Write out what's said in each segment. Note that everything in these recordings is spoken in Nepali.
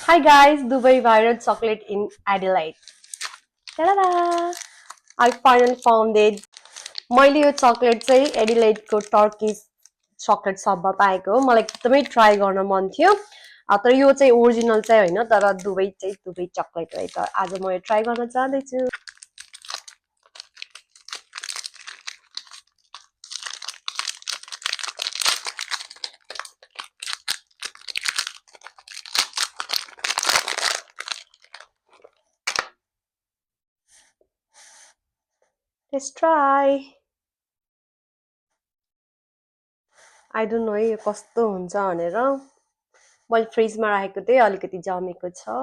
Hi guys, Dubai viral chocolate in Adelaide. Ta-da! I finally found it. मैले यो चकलेट चाहिँ एडिलेडको टर्किस चकलेट सपमा पाएको हो मलाई एकदमै ट्राई गर्न मन थियो तर यो चाहिँ ओरिजिनल चाहिँ होइन तर दुबई चकलेट रहेछ आज म यो ट्राई गर्न चाहदैछु let's try I don't know यो कस्तो हुन्छ भनेर मैले फ्रिजमा राखेको थिएँ अलिकति जमेको छ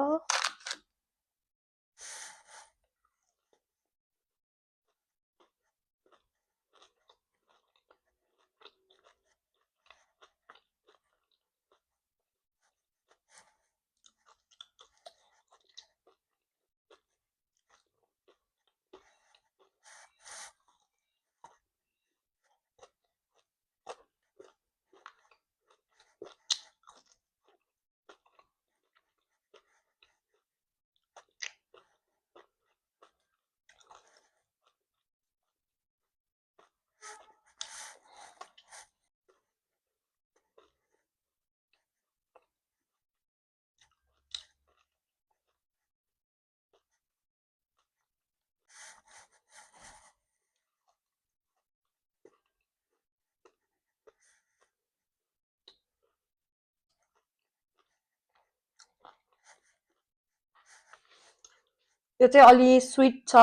यो चाहिँ अलि स्वीट छ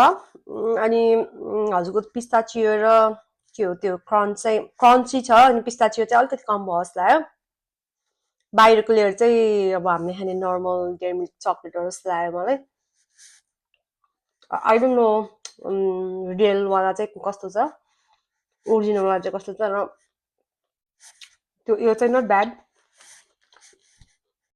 अनि हजुरको पिस्ताचियो र के हो त्यो क्रन्ची छ अनि पिस्ताचियो चाहिँ अलिकति कम भयो जस्तो लाग्यो बाहिरको लेयर चाहिँ अब हामीले खाने नर्मल डेयरी मिल्क चकलेटहरू जस्तो लाग्यो मलाई आई डोन्ट नो रियलवाला चाहिँ कस्तो छ ओरिजिनलवाला चाहिँ कस्तो छ र त्यो यो चाहिँ नट ब्याड